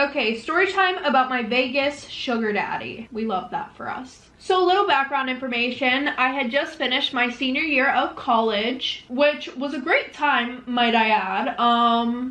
Okay, story time about my Vegas sugar daddy. We love that for us. So a little background information. I had just finished my senior year of college, which was a great time, might I add.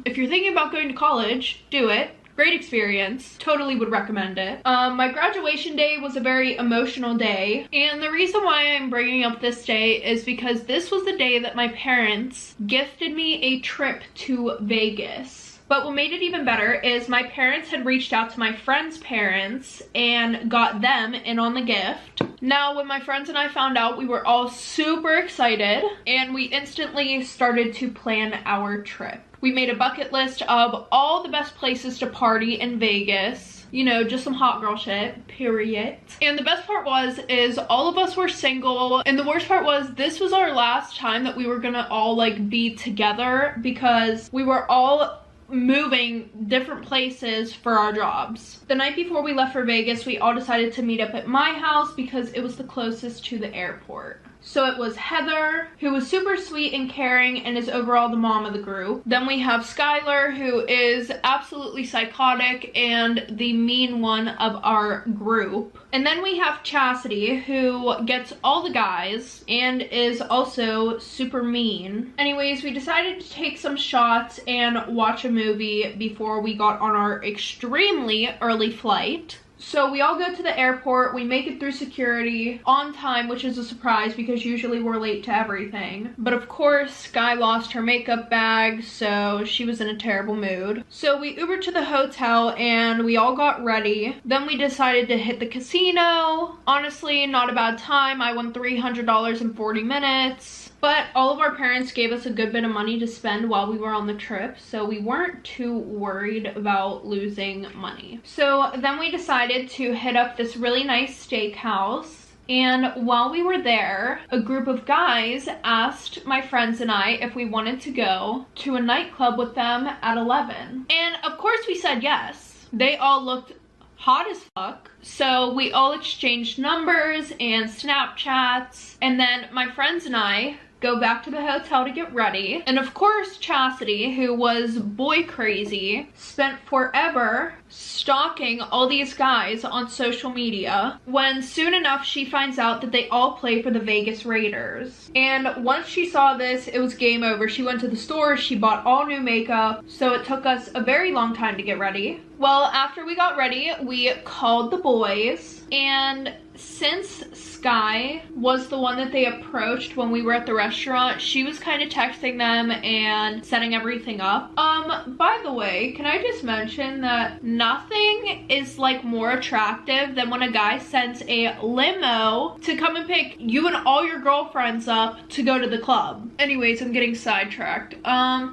If you're thinking about going to college, do it. Great experience. Totally would recommend it. My graduation day was a very emotional day. And the reason why I'm bringing up this day is because this was the day that my parents gifted me a trip to Vegas. But what made it even better is my parents had reached out to my friend's parents and got them in on the gift. Now, when my friends and I found out, we were all super excited and we instantly started to plan our trip. We made a bucket list of all the best places to party in Vegas. You know, just some hot girl shit, period. And the best part is all of us were single. And the worst part was this was our last time that we were gonna all like be together because we were all moving different places for our jobs. The night before we left for Vegas, we all decided to meet up at my house because it was the closest to the airport. So it was Heather, who was super sweet and caring and is overall the mom of the group. Then we have Skylar, who is absolutely psychotic and the mean one of our group. And then we have Chastity, who gets all the guys and is also super mean. Anyways, we decided to take some shots and watch a movie before we got on our extremely early flight. So we all go to the airport, we make it through security on time, which is a surprise because usually we're late to everything. But of course, Sky lost her makeup bag, so she was in a terrible mood. So we Ubered to the hotel and we all got ready. Then we decided to hit the casino. Honestly, not a bad time. I won $300 in 40 minutes. But all of our parents gave us a good bit of money to spend while we were on the trip, so we weren't too worried about losing money. So then we decided to hit up this really nice steakhouse. And while we were there, a group of guys asked my friends and I if we wanted to go to a nightclub with them at 11. And of course we said yes. They all looked hot as fuck. So we all exchanged numbers and Snapchats. And then my friends and I go back to the hotel to get ready. And of course, Chastity, who was boy crazy, spent forever stalking all these guys on social media when soon enough she finds out that they all play for the Vegas Raiders. And once she saw this, it was game over. She went to the store, she bought all new makeup, so it took us a very long time to get ready. Well, after we got ready, we called the boys, and since Sky was the one that they approached when we were at the restaurant, she was kind of texting them and setting everything up. By the way, can I just mention that nothing is like more attractive than when a guy sends a limo to come and pick you and all your girlfriends up to go to the club. Anyways, I'm getting sidetracked.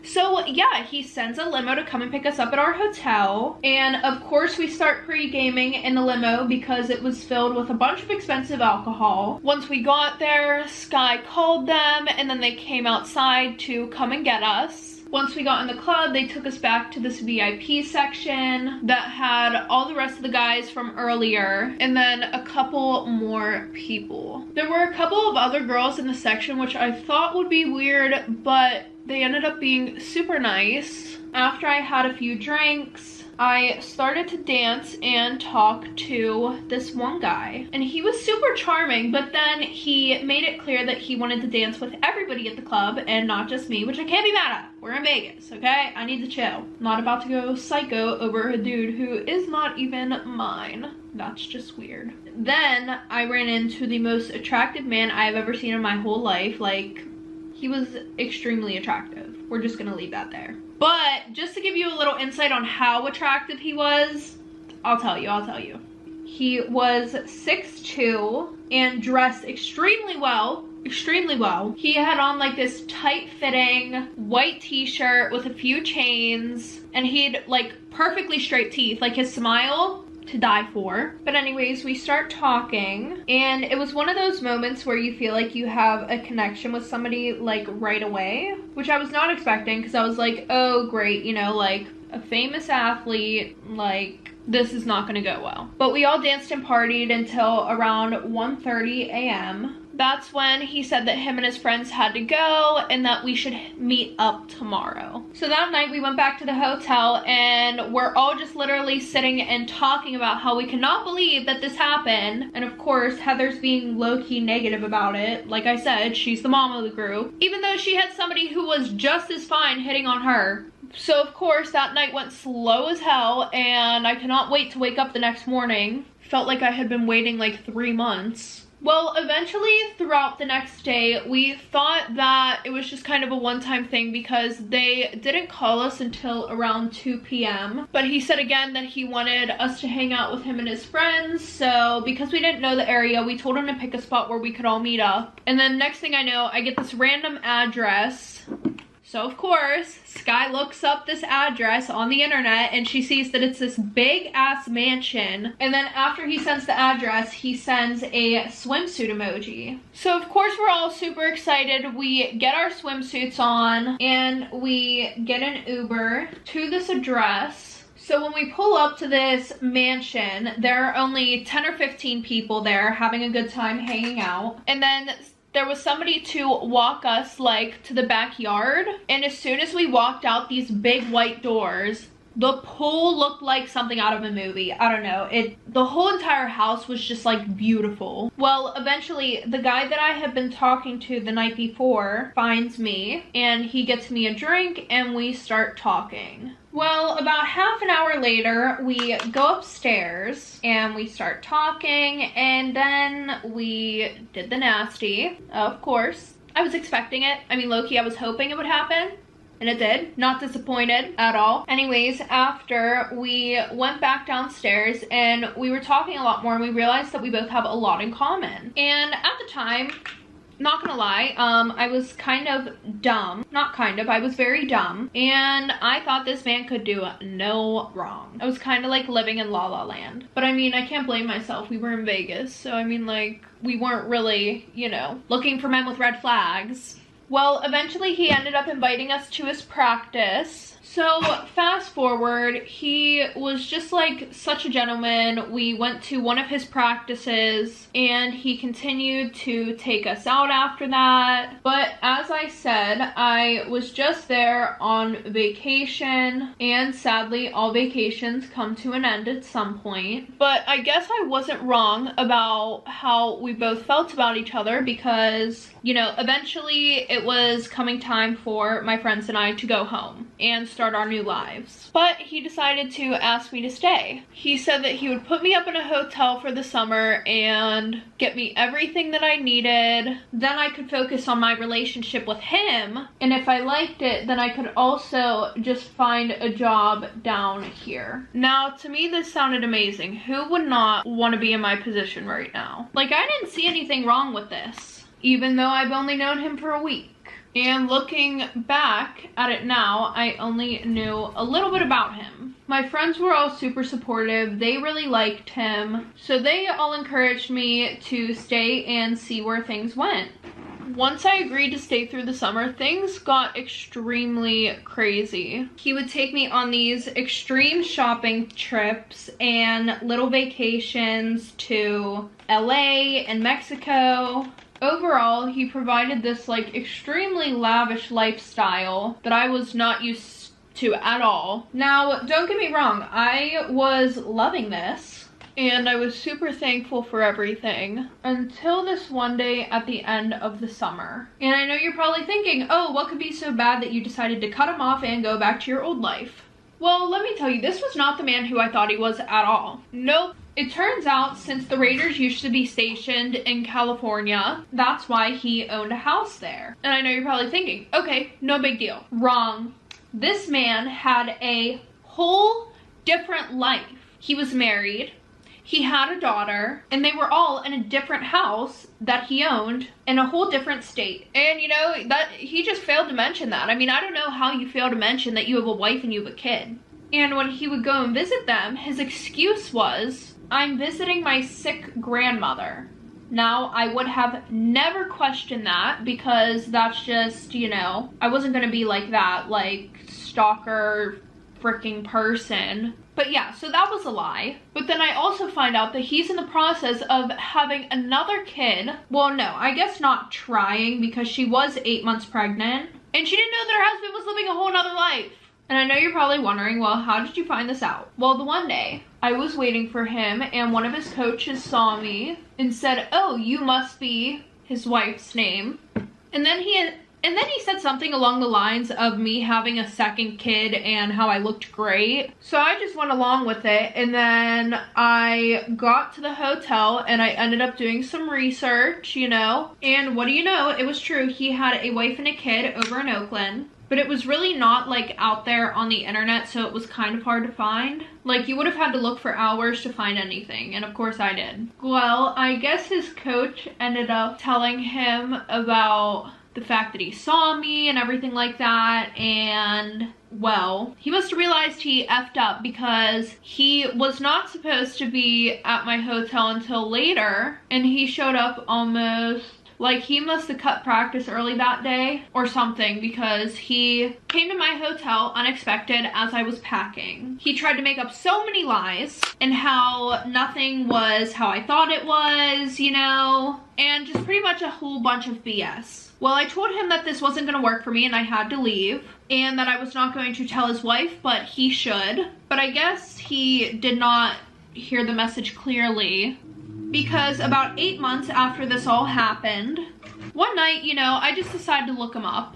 So yeah, he sends a limo to come and pick us up at our hotel. And of course we start pre-gaming in the limo because it was filled with a bunch of expensive alcohol. Once we got there, Sky called them and then they came outside to come and get us. Once we got in the club, they took us back to this VIP section that had all the rest of the guys from earlier and then a couple more people. There were a couple of other girls in the section which I thought would be weird, but they ended up being super nice. After I had a few drinks, I started to dance and talk to this one guy, and he was super charming, but then he made it clear that he wanted to dance with everybody at the club and not just me, which I can't be mad at. We're in Vegas, okay? I need to chill. Not about to go psycho over a dude who is not even mine. That's just weird. Then I ran into the most attractive man I've ever seen in my whole life. Like, he was extremely attractive. We're just gonna leave that there. But just to give you a little insight on how attractive he was, I'll tell you. He was 6'2" and dressed extremely well. He had on like this tight-fitting white t-shirt with a few chains, and he had like perfectly straight teeth, like his smile to die for. But anyways, we start talking, and it was one of those moments where you feel like you have a connection with somebody like right away, which I was not expecting, because I was like, oh great, you know, like a famous athlete, like this is not gonna go well. But we all danced and partied until around 1:30 a.m. That's when he said that him and his friends had to go and that we should meet up tomorrow. So that night we went back to the hotel and we're all just literally sitting and talking about how we cannot believe that this happened. And of course, Heather's being low-key negative about it. Like I said, she's the mom of the group, even though she had somebody who was just as fine hitting on her. So of course that night went slow as hell and I cannot wait to wake up the next morning. Felt like I had been waiting like 3 months. Well, eventually throughout the next day, we thought that it was just kind of a one-time thing because they didn't call us until around 2 p.m. But he said again that he wanted us to hang out with him and his friends. So because we didn't know the area, we told him to pick a spot where we could all meet up. And then next thing I know, I get this random address. So of course, Sky looks up this address on the internet and she sees that it's this big ass mansion. And then after he sends the address, he sends a swimsuit emoji. So of course we're all super excited. We get our swimsuits on and we get an Uber to this address. So when we pull up to this mansion, there are only 10 or 15 people there having a good time hanging out. And then there was somebody to walk us like to the backyard, and as soon as we walked out these big white doors, the pool looked like something out of a movie. I don't know, the whole entire house was just like beautiful. Well, eventually the guy that I had been talking to the night before finds me and he gets me a drink and we start talking. Well, about half an hour later, we go upstairs and we start talking and then we did the nasty, of course. I was expecting it. I mean, low-key, I was hoping it would happen. And it did. Not disappointed at all. Anyways, after we went back downstairs and we were talking a lot more and we realized that we both have a lot in common. And at the time, not gonna lie, I was kind of dumb. Not kind of, I was very dumb. And I thought this man could do no wrong. I was kind of like living in La La Land. But I mean, I can't blame myself. We were in Vegas. So I mean, like, we weren't really, you know, looking for men with red flags. Well, eventually he ended up inviting us to his practice. So fast forward, he was just like such a gentleman. We went to one of his practices and he continued to take us out after that. But as I said, I was just there on vacation, and sadly all vacations come to an end at some point. But I guess I wasn't wrong about how we both felt about each other because, you know, eventually it was coming time for my friends and I to go home and start our new lives. But he decided to ask me to stay. He said that he would put me up in a hotel for the summer and get me everything that I needed. Then I could focus on my relationship with him. And if I liked it, then I could also just find a job down here. Now, to me, this sounded amazing. Who would not want to be in my position right now? Like, I didn't see anything wrong with this, even though I've only known him for a week. And looking back at it now, I only knew a little bit about him. My friends were all super supportive. They really liked him. So they all encouraged me to stay and see where things went. Once I agreed to stay through the summer, things got extremely crazy. He would take me on these extreme shopping trips and little vacations to LA and Mexico. Overall, he provided this like extremely lavish lifestyle that I was not used to at all. Now, don't get me wrong, I was loving this and I was super thankful for everything until this one day at the end of the summer. And I know you're probably thinking, oh, what could be so bad that you decided to cut him off and go back to your old life? Well, let me tell you, this was not the man who I thought he was at all. Nope. It turns out, since the Raiders used to be stationed in California, that's why he owned a house there. And I know you're probably thinking, okay, no big deal. Wrong. This man had a whole different life. He was married, he had a daughter, and they were all in a different house that he owned in a whole different state. And you know, that he just failed to mention that. I mean, I don't know how you fail to mention that you have a wife and you have a kid. And when he would go and visit them, his excuse was, I'm visiting my sick grandmother. Now, I would have never questioned that because that's just, you know, I wasn't gonna be like that, like stalker, freaking person. But yeah, so that was a lie. But then I also find out that he's in the process of having another kid. Well, no, I guess not trying, because she was 8 months pregnant and she didn't know that her husband was living a whole nother life. And I know you're probably wondering, well, how did you find this out? Well, the one day I was waiting for him and one of his coaches saw me and said, oh, you must be his wife's name. And then he said something along the lines of me having a second kid and how I looked great. So I just went along with it, and then I got to the hotel and I ended up doing some research, you know. And what do you know? It was true. He had a wife and a kid over in Oakland. But it was really not like out there on the internet, so it was kind of hard to find. Like, you would have had to look for hours to find anything, and of course I did. Well, I guess his coach ended up telling him about the fact that he saw me and everything like that, and well, he must have realized he effed up, because he was not supposed to be at my hotel until later, and he showed up almost, like, he must have cut practice early that day or something, because he came to my hotel unexpected as I was packing. He tried to make up so many lies and how nothing was how I thought it was, you know, and just pretty much a whole bunch of BS. Well, I told him that this wasn't going to work for me and I had to leave, and that I was not going to tell his wife, but he should. But I guess he did not hear the message clearly, because about 8 months after this all happened, one night, you know, I just decided to look him up.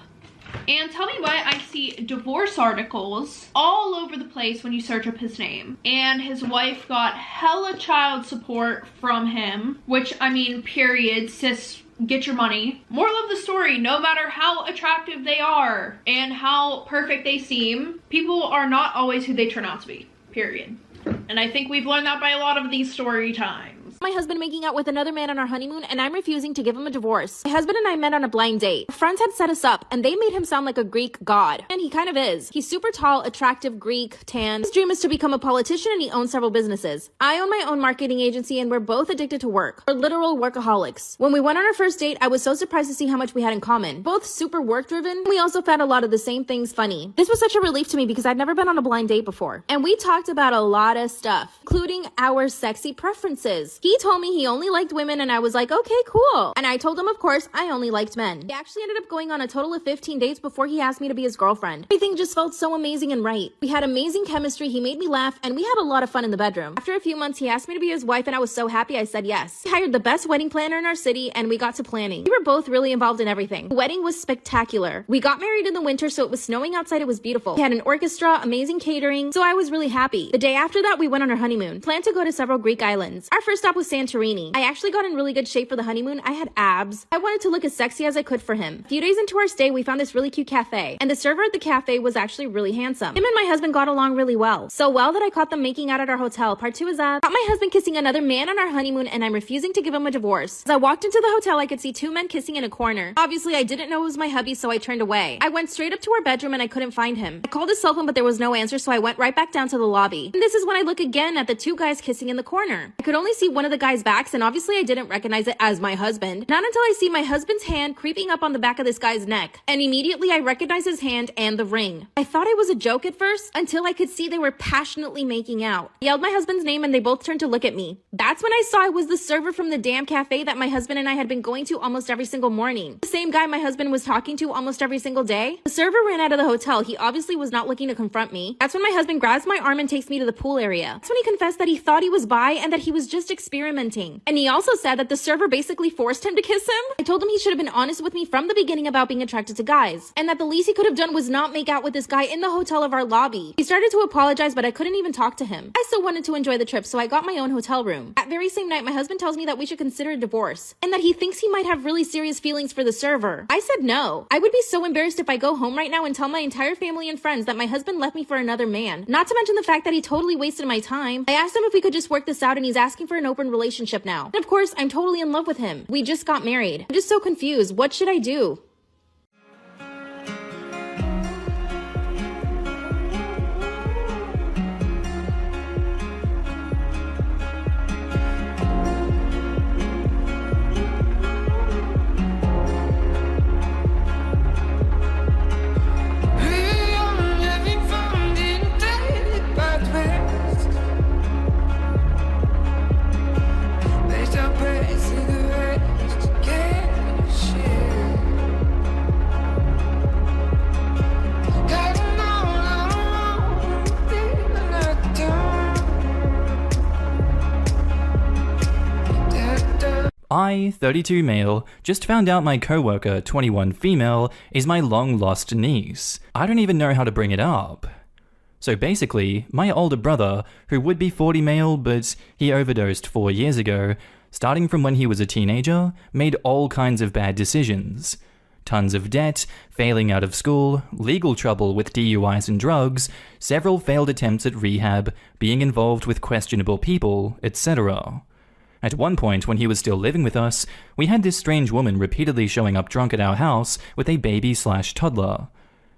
And tell me why I see divorce articles all over the place when you search up his name. And his wife got hella child support from him, which, I mean, period, sis, get your money. Moral of the story, no matter how attractive they are and how perfect they seem, people are not always who they turn out to be, period. And I think we've learned that by a lot of these story times. My husband making out with another man on our honeymoon, and I'm refusing to give him a divorce. My husband and I met on a blind date. Our friends had set us up, and they made him sound like a Greek god. And he kind of is. He's super tall, attractive, Greek, tan. His dream is to become a politician, and he owns several businesses. I own my own marketing agency, and we're both addicted to work. We're literal workaholics. When we went on our first date, I was so surprised to see how much we had in common. Both super work-driven. We also found a lot of the same things funny. This was such a relief to me because I'd never been on a blind date before. And we talked about a lot of stuff, including our sexy preferences. He told me he only liked women, and I was like, okay, cool. And I told him, of course, I only liked men. We actually ended up going on a total of 15 dates before he asked me to be his girlfriend. Everything just felt so amazing and right. We had amazing chemistry, he made me laugh, and we had a lot of fun in the bedroom. After a few months, he asked me to be his wife, and I was so happy I said yes. He hired the best wedding planner in our city, and we got to planning. We were both really involved in everything. The wedding was spectacular. We got married in the winter, so it was snowing outside. It was beautiful. We had an orchestra, amazing catering, so I was really happy. The day after that, we went on our honeymoon. Planned to go to several Greek islands. Our first stop was Santorini. I actually got in really good shape for the honeymoon. I had abs. I wanted to look as sexy as I could for him. A few days into our stay, we found this really cute cafe, and the server at the cafe was actually really handsome. Him and my husband got along really well. So well that I caught them making out at our hotel. Part 2 is up. Caught my husband kissing another man on our honeymoon, and I'm refusing to give him a divorce. As I walked into the hotel, I could see 2 men kissing in a corner. Obviously, I didn't know it was my hubby, so I turned away. I went straight up to our bedroom and I couldn't find him. I called his cell phone, but there was no answer, so I went right back down to the lobby. And this is when I look again at the 2 guys kissing in the corner. I could only see one of the guys' backs, and obviously I didn't recognize it as my husband. Not until I see my husband's hand creeping up on the back of this guy's neck. And immediately I recognize his hand and the ring. I thought it was a joke at first until I could see they were passionately making out. I yelled my husband's name and they both turned to look at me. That's when I saw it was the server from the damn cafe that my husband and I had been going to almost every single morning. The same guy my husband was talking to almost every single day. The server ran out of the hotel. He obviously was not looking to confront me. That's when my husband grabs my arm and takes me to the pool area. That's when he confessed that he thought he was bi and that he was just experimenting. And he also said that the server basically forced him to kiss him. I told him he should have been honest with me from the beginning about being attracted to guys, and that the least he could have done was not make out with this guy in the hotel of our lobby. He started to apologize, but I couldn't even talk to him. I still wanted to enjoy the trip, so I got my own hotel room. That very same night, my husband tells me that we should consider a divorce, and that he thinks he might have really serious feelings for the server. I said no. I would be so embarrassed if I go home right now and tell my entire family and friends that my husband left me for another man. Not to mention the fact that he totally wasted my time. I asked him if we could just work this out, and he's asking for an open relationship now. And of course, I'm totally in love with him. We just got married. I'm just so confused. What should I do? I, 32 male, just found out my coworker, 21 female, is my long-lost niece. I don't even know how to bring it up. So basically, my older brother, who would be 40 male but he overdosed 4 years ago, starting from when he was a teenager, made all kinds of bad decisions. Tons of debt, failing out of school, legal trouble with DUIs and drugs, several failed attempts at rehab, being involved with questionable people, etc. At one point, when he was still living with us, we had this strange woman repeatedly showing up drunk at our house with a baby/toddler.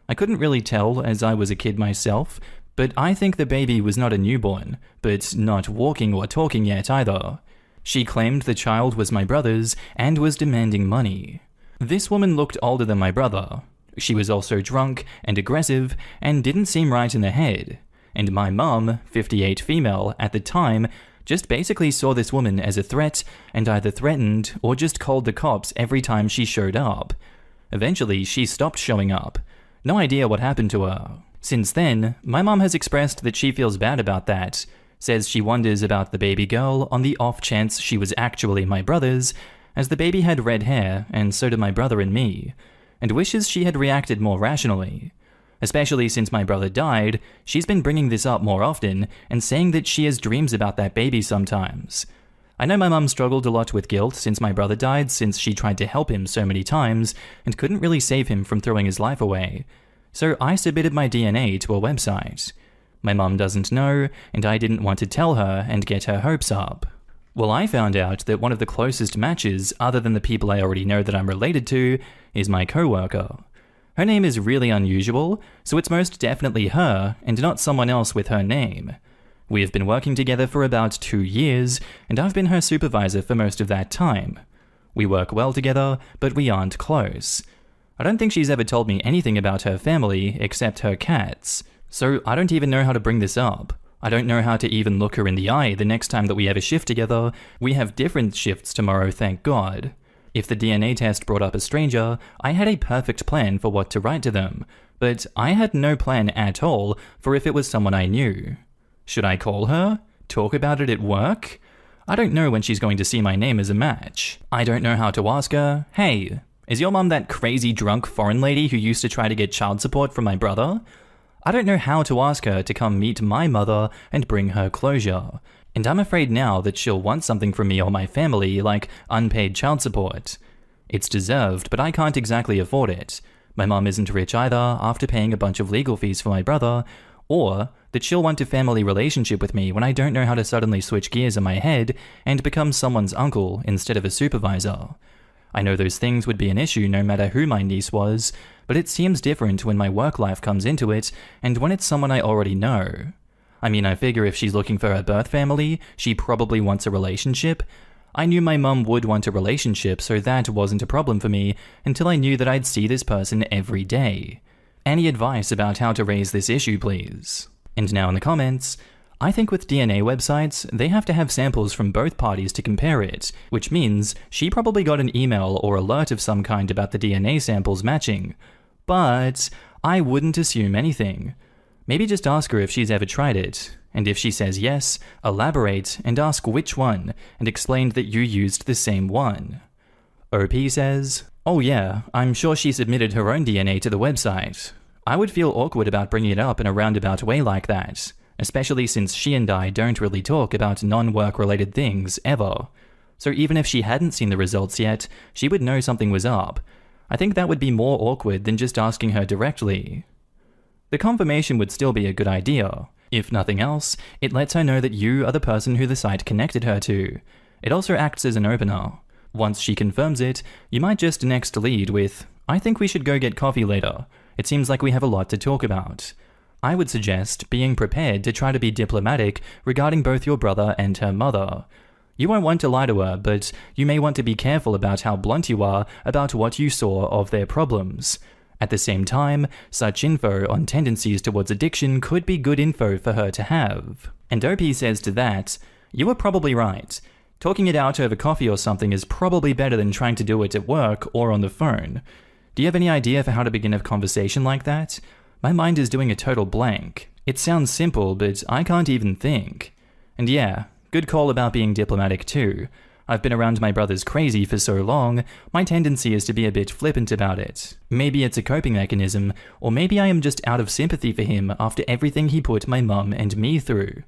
I couldn't really tell as I was a kid myself, but I think the baby was not a newborn, but not walking or talking yet either. She claimed the child was my brother's and was demanding money. This woman looked older than my brother. She was also drunk and aggressive and didn't seem right in the head. And my mum, 58 female at the time, just basically saw this woman as a threat and either threatened or just called the cops every time she showed up. Eventually, she stopped showing up. No idea what happened to her. Since then, my mom has expressed that she feels bad about that, says she wonders about the baby girl on the off chance she was actually my brother's, as the baby had red hair and so did my brother and me, and wishes she had reacted more rationally. Especially since my brother died, she's been bringing this up more often and saying that she has dreams about that baby sometimes. I know my mum struggled a lot with guilt since my brother died, since she tried to help him so many times and couldn't really save him from throwing his life away. So I submitted my DNA to a website. My mum doesn't know, and I didn't want to tell her and get her hopes up. Well, I found out that one of the closest matches, other than the people I already know that I'm related to, is my coworker. Her name is really unusual, so it's most definitely her, and not someone else with her name. We have been working together for about 2 years, and I've been her supervisor for most of that time. We work well together, but we aren't close. I don't think she's ever told me anything about her family except her cats, so I don't even know how to bring this up. I don't know how to even look her in the eye the next time that we have a shift together. We have different shifts tomorrow, thank God. If the DNA test brought up a stranger, I had a perfect plan for what to write to them, but I had no plan at all for if it was someone I knew. Should I call her? Talk about it at work? I don't know when she's going to see my name as a match. I don't know how to ask her, hey, is your mum that crazy drunk foreign lady who used to try to get child support from my brother? I don't know how to ask her to come meet my mother and bring her closure. And I'm afraid now that she'll want something from me or my family, like unpaid child support. It's deserved, but I can't exactly afford it. My mum isn't rich either after paying a bunch of legal fees for my brother, or that she'll want a family relationship with me when I don't know how to suddenly switch gears in my head and become someone's uncle instead of a supervisor. I know those things would be an issue no matter who my niece was, but it seems different when my work life comes into it and when it's someone I already know. I mean, I figure if she's looking for her birth family, she probably wants a relationship. I knew my mum would want a relationship, so that wasn't a problem for me until I knew that I'd see this person every day. Any advice about how to raise this issue, please? And now in the comments, I think with DNA websites, they have to have samples from both parties to compare it, which means she probably got an email or alert of some kind about the DNA samples matching. But I wouldn't assume anything. Maybe just ask her if she's ever tried it, and if she says yes, elaborate and ask which one, and explain that you used the same one. OP says, oh yeah, I'm sure she submitted her own DNA to the website. I would feel awkward about bringing it up in a roundabout way like that, especially since she and I don't really talk about non-work related things ever. So even if she hadn't seen the results yet, she would know something was up. I think that would be more awkward than just asking her directly. The confirmation would still be a good idea. If nothing else, it lets her know that you are the person who the site connected her to. It also acts as an opener. Once she confirms it, you might just next lead with, I think we should go get coffee later. It seems like we have a lot to talk about. I would suggest being prepared to try to be diplomatic regarding both your brother and her mother. You won't want to lie to her, but you may want to be careful about how blunt you are about what you saw of their problems. At the same time, such info on tendencies towards addiction could be good info for her to have. And OP says to that, you are probably right. Talking it out over coffee or something is probably better than trying to do it at work or on the phone. Do you have any idea for how to begin a conversation like that? My mind is doing a total blank. It sounds simple, but I can't even think. And yeah, good call about being diplomatic too. I've been around my brother's crazy for so long, my tendency is to be a bit flippant about it. Maybe it's a coping mechanism, or maybe I am just out of sympathy for him after everything he put my mum and me through.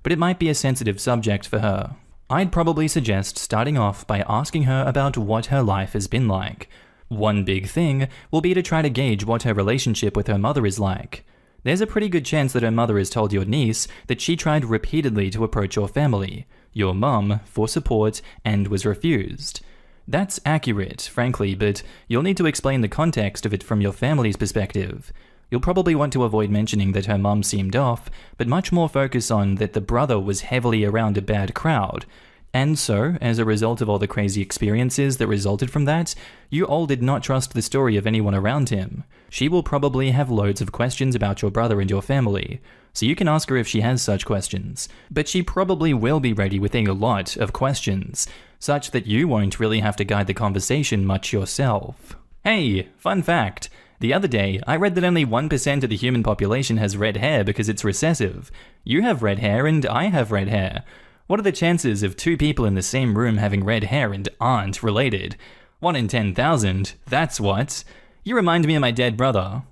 But it might be a sensitive subject for her. I'd probably suggest starting off by asking her about what her life has been like. One big thing will be to try to gauge what her relationship with her mother is like. There's a pretty good chance that her mother has told your niece that she tried repeatedly to approach your family, your mum, for support and was refused. That's accurate, frankly, but you'll need to explain the context of it from your family's perspective. You'll probably want to avoid mentioning that her mum seemed off, but much more focus on that the brother was heavily around a bad crowd. And so, as a result of all the crazy experiences that resulted from that, you all did not trust the story of anyone around him. She will probably have loads of questions about your brother and your family, so you can ask her if she has such questions. But she probably will be ready with a lot of questions, such that you won't really have to guide the conversation much yourself. Hey, fun fact! The other day, I read that only 1% of the human population has red hair because it's recessive. You have red hair and I have red hair. What are the chances of two people in the same room having red hair and aren't related? 1 in 10,000, that's what. You remind me of my dead brother.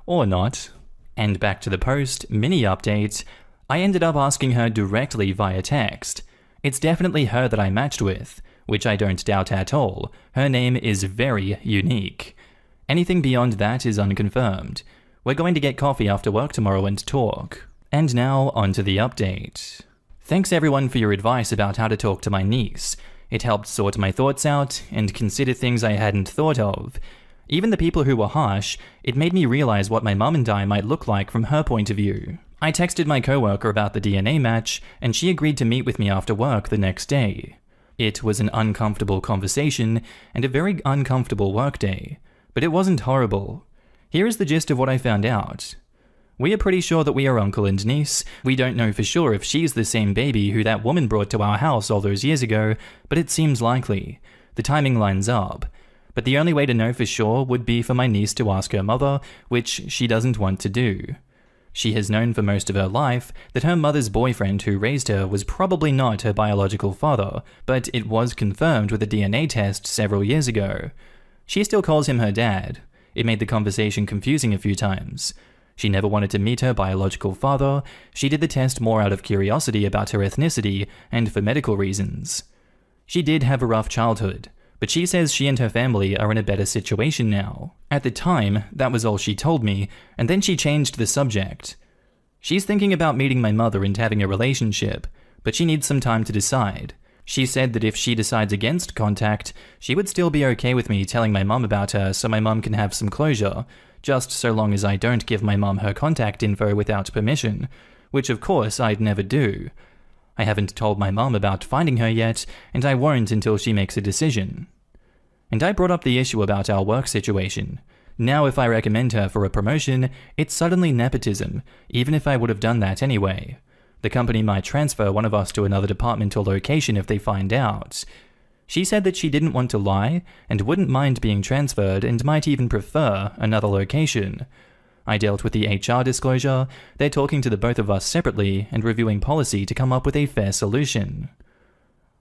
Or not. And back to the post, mini update. I ended up asking her directly via text. It's definitely her that I matched with, which I don't doubt at all. Her name is very unique. Anything beyond that is unconfirmed. We're going to get coffee after work tomorrow and talk. And now, onto the update. Thanks everyone for your advice about how to talk to my niece. It helped sort my thoughts out and consider things I hadn't thought of. Even the people who were harsh, it made me realize what my mum and I might look like from her point of view. I texted my coworker about the DNA match, and she agreed to meet with me after work the next day. It was an uncomfortable conversation and a very uncomfortable workday, but it wasn't horrible. Here is the gist of what I found out. We are pretty sure that we are uncle and niece. We don't know for sure if she's the same baby who that woman brought to our house all those years ago, but it seems likely. The timing lines up. But the only way to know for sure would be for my niece to ask her mother, which she doesn't want to do. She has known for most of her life that her mother's boyfriend who raised her was probably not her biological father, but it was confirmed with a DNA test several years ago. She still calls him her dad. It made the conversation confusing a few times. She never wanted to meet her biological father. She did the test more out of curiosity about her ethnicity and for medical reasons. She did have a rough childhood, but she says she and her family are in a better situation now. At the time, that was all she told me, and then she changed the subject. She's thinking about meeting my mother and having a relationship, but she needs some time to decide. She said that if she decides against contact, she would still be okay with me telling my mum about her so my mum can have some closure, just so long as I don't give my mum her contact info without permission, which of course I'd never do. I haven't told my mum about finding her yet, and I won't until she makes a decision. And I brought up the issue about our work situation. Now if I recommend her for a promotion, it's suddenly nepotism, even if I would have done that anyway. The company might transfer one of us to another department or location if they find out. She said that she didn't want to lie and wouldn't mind being transferred and might even prefer another location. I dealt with the HR disclosure. They're talking to the both of us separately and reviewing policy to come up with a fair solution.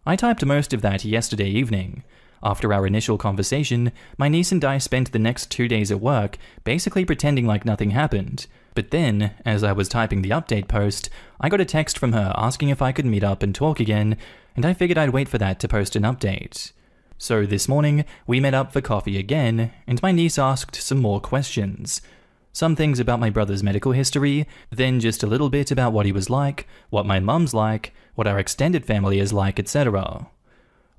I typed most of that yesterday evening. After our initial conversation, my niece and I spent the next 2 days at work basically pretending like nothing happened. But then, as I was typing the update post, I got a text from her asking if I could meet up and talk again, and I figured I'd wait for that to post an update. So this morning, we met up for coffee again, and my niece asked some more questions. Some things about my brother's medical history, then just a little bit about what he was like, what my mum's like, what our extended family is like, etc.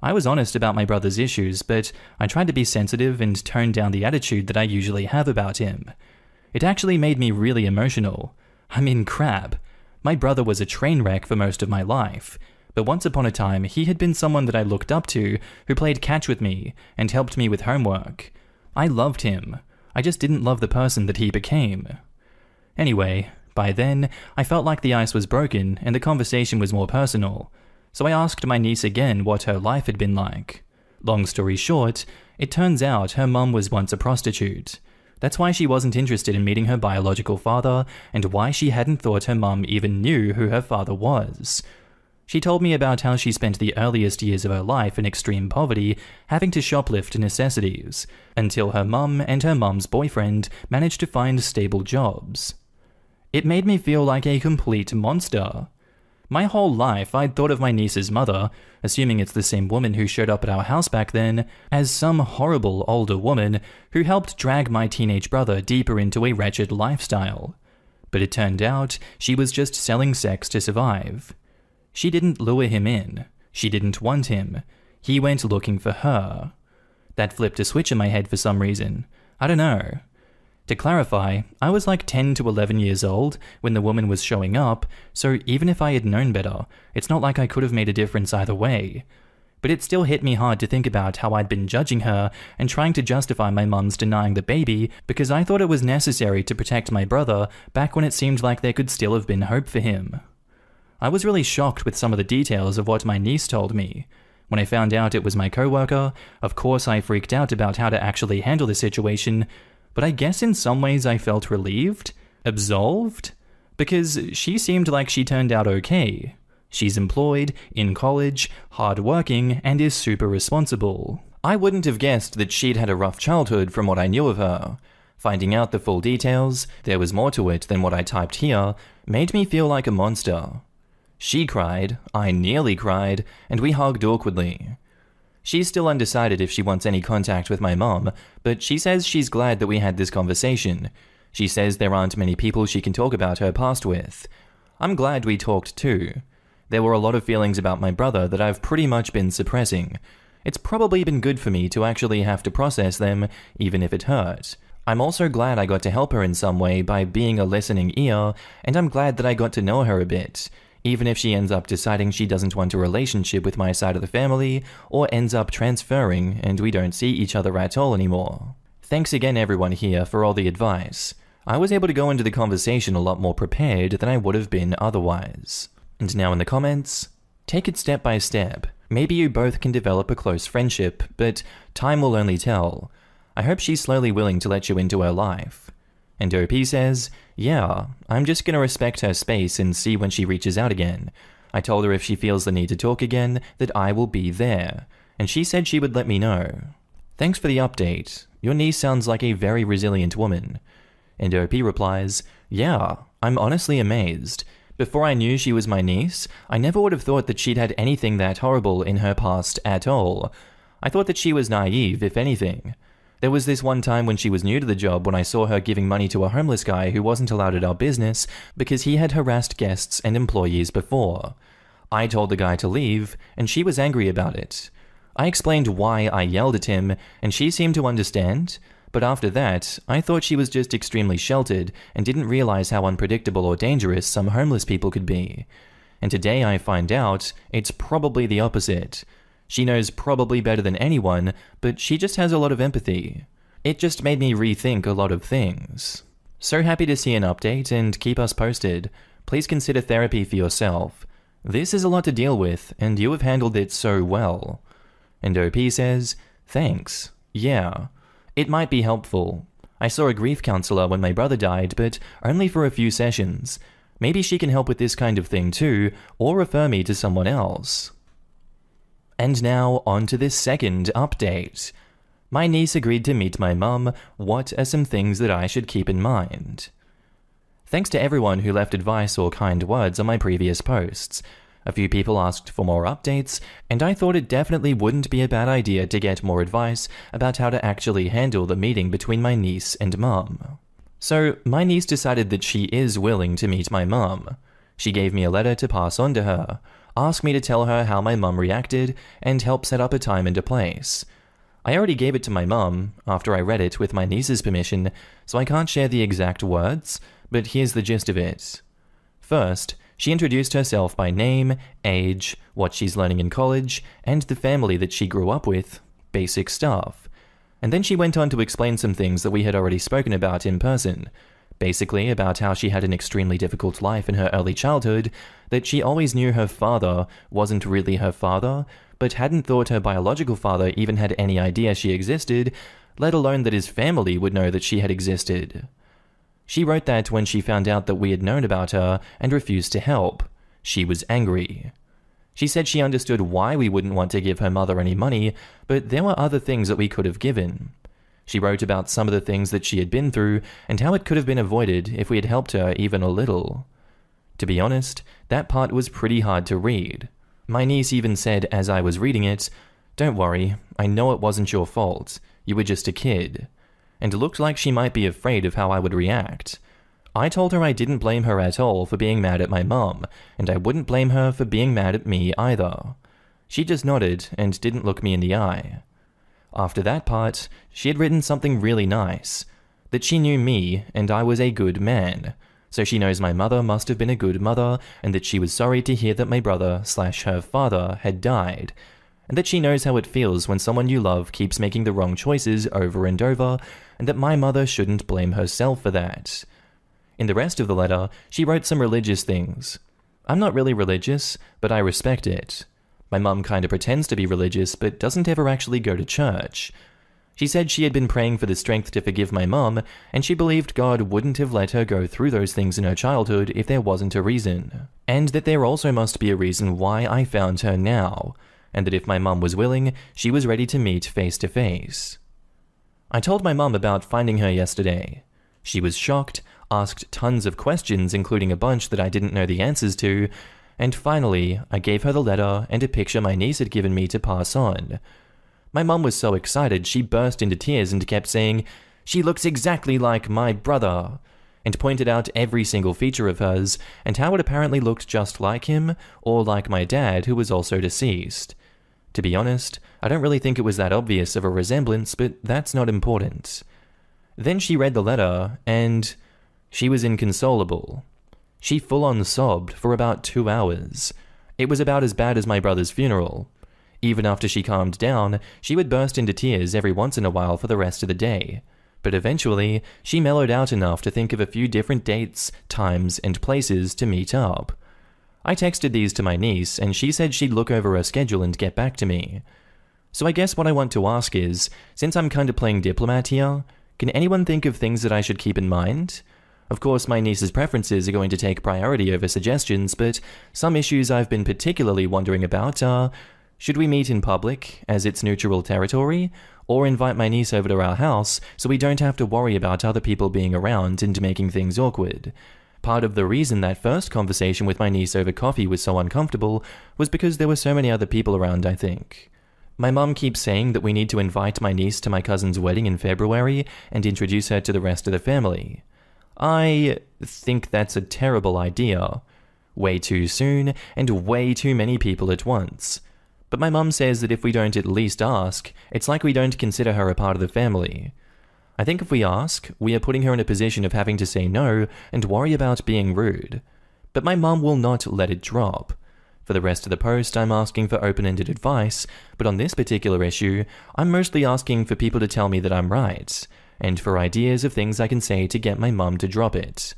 I was honest about my brother's issues, but I tried to be sensitive and tone down the attitude that I usually have about him. It actually made me really emotional. I mean, crap. My brother was a train wreck for most of my life, but once upon a time he had been someone that I looked up to, who played catch with me and helped me with homework. I loved him. I just didn't love the person that he became. Anyway, by then, I felt like the ice was broken and the conversation was more personal, so I asked my niece again what her life had been like. Long story short, it turns out her mum was once a prostitute. That's why she wasn't interested in meeting her biological father, and why she hadn't thought her mum even knew who her father was. She told me about how she spent the earliest years of her life in extreme poverty, having to shoplift necessities, until her mum and her mum's boyfriend managed to find stable jobs. It made me feel like a complete monster. My whole life, I'd thought of my niece's mother, assuming it's the same woman who showed up at our house back then, as some horrible older woman who helped drag my teenage brother deeper into a wretched lifestyle. But it turned out she was just selling sex to survive. She didn't lure him in. She didn't want him. He went looking for her. That flipped a switch in my head for some reason. I don't know. To clarify, I was like 10 to 11 years old when the woman was showing up, so even if I had known better, it's not like I could have made a difference either way. But it still hit me hard to think about how I'd been judging her and trying to justify my mum's denying the baby because I thought it was necessary to protect my brother back when it seemed like there could still have been hope for him. I was really shocked with some of the details of what my niece told me. When I found out it was my coworker, of course I freaked out about how to actually handle the situation, but I guess in some ways I felt relieved? Absolved? Because she seemed like she turned out okay. She's employed, in college, hardworking, and is super responsible. I wouldn't have guessed that she'd had a rough childhood from what I knew of her. Finding out the full details, there was more to it than what I typed here, made me feel like a monster. She cried, I nearly cried, and we hugged awkwardly. She's still undecided if she wants any contact with my mom, but she says she's glad that we had this conversation. She says there aren't many people she can talk about her past with. I'm glad we talked too. There were a lot of feelings about my brother that I've pretty much been suppressing. It's probably been good for me to actually have to process them, even if it hurt. I'm also glad I got to help her in some way by being a listening ear, and I'm glad that I got to know her a bit. Even if she ends up deciding she doesn't want a relationship with my side of the family, or ends up transferring and we don't see each other at all anymore. Thanks again everyone here for all the advice. I was able to go into the conversation a lot more prepared than I would have been otherwise. And now in the comments, take it step by step. Maybe you both can develop a close friendship, but time will only tell. I hope she's slowly willing to let you into her life. And OP says, yeah, I'm just gonna respect her space and see when she reaches out again. I told her if she feels the need to talk again, that I will be there. And she said she would let me know. Thanks for the update. Your niece sounds like a very resilient woman. And OP replies, yeah, I'm honestly amazed. Before I knew she was my niece, I never would have thought that she'd had anything that horrible in her past at all. I thought that she was naive, if anything. There was this one time when she was new to the job when I saw her giving money to a homeless guy who wasn't allowed at our business because he had harassed guests and employees before. I told the guy to leave, and she was angry about it. I explained why I yelled at him, and she seemed to understand, but after that, I thought she was just extremely sheltered and didn't realize how unpredictable or dangerous some homeless people could be. And today I find out it's probably the opposite. She knows probably better than anyone, but she just has a lot of empathy. It just made me rethink a lot of things. So happy to see an update and keep us posted. Please consider therapy for yourself. This is a lot to deal with, and you have handled it so well. And OP says, thanks. Yeah. It might be helpful. I saw a grief counselor when my brother died, but only for a few sessions. Maybe she can help with this kind of thing too, or refer me to someone else. And now, on to this second update. My niece agreed to meet my mum. What are some things that I should keep in mind? Thanks to everyone who left advice or kind words on my previous posts. A few people asked for more updates, and I thought it definitely wouldn't be a bad idea to get more advice about how to actually handle the meeting between my niece and mum. So, my niece decided that she is willing to meet my mum. She gave me a letter to pass on to her, asked me to tell her how my mum reacted, and help set up a time and a place. I already gave it to my mum after I read it with my niece's permission, so I can't share the exact words, but here's the gist of it. First, she introduced herself by name, age, what she's learning in college, and the family that she grew up with, basic stuff. And then she went on to explain some things that we had already spoken about in person. Basically about how she had an extremely difficult life in her early childhood, that she always knew her father wasn't really her father, but hadn't thought her biological father even had any idea she existed, let alone that his family would know that she had existed. She wrote that when she found out that we had known about her and refused to help. She was angry. She said she understood why we wouldn't want to give her mother any money, but there were other things that we could have given. She wrote about some of the things that she had been through and how it could have been avoided if we had helped her even a little. To be honest, that part was pretty hard to read. My niece even said as I was reading it, "Don't worry, I know it wasn't your fault. You were just a kid," and looked like she might be afraid of how I would react. I told her I didn't blame her at all for being mad at my mum, and I wouldn't blame her for being mad at me either. She just nodded and didn't look me in the eye. After that part, she had written something really nice, that she knew me and I was a good man, so she knows my mother must have been a good mother, and that she was sorry to hear that my brother/her father had died, and that she knows how it feels when someone you love keeps making the wrong choices over and over, and that my mother shouldn't blame herself for that. In the rest of the letter, she wrote some religious things. I'm not really religious, but I respect it. My mum kinda pretends to be religious, but doesn't ever actually go to church. She said she had been praying for the strength to forgive my mum, and she believed God wouldn't have let her go through those things in her childhood if there wasn't a reason. And that there also must be a reason why I found her now, and that if my mum was willing, she was ready to meet face to face. I told my mum about finding her yesterday. She was shocked, asked tons of questions, including a bunch that I didn't know the answers to, and finally, I gave her the letter and a picture my niece had given me to pass on. My mum was so excited she burst into tears and kept saying, "She looks exactly like my brother," and pointed out every single feature of hers and how it apparently looked just like him, or like my dad, who was also deceased. To be honest, I don't really think it was that obvious of a resemblance, but that's not important. Then she read the letter, and she was inconsolable. She full-on sobbed for about 2 hours. It was about as bad as my brother's funeral. Even after she calmed down, she would burst into tears every once in a while for the rest of the day. But eventually, she mellowed out enough to think of a few different dates, times, and places to meet up. I texted these to my niece, and she said she'd look over her schedule and get back to me. So I guess what I want to ask is, since I'm kinda playing diplomat here, can anyone think of things that I should keep in mind? Of course, my niece's preferences are going to take priority over suggestions, but some issues I've been particularly wondering about are, should we meet in public, as it's neutral territory, or invite my niece over to our house so we don't have to worry about other people being around and making things awkward? Part of the reason that first conversation with my niece over coffee was so uncomfortable was because there were so many other people around, I think. My mum keeps saying that we need to invite my niece to my cousin's wedding in February and introduce her to the rest of the family. I think that's a terrible idea. Way too soon, and way too many people at once. But my mum says that if we don't at least ask, it's like we don't consider her a part of the family. I think if we ask, we are putting her in a position of having to say no and worry about being rude. But my mum will not let it drop. For the rest of the post, I'm asking for open-ended advice, but on this particular issue, I'm mostly asking for people to tell me that I'm right, and for ideas of things I can say to get my mum to drop it.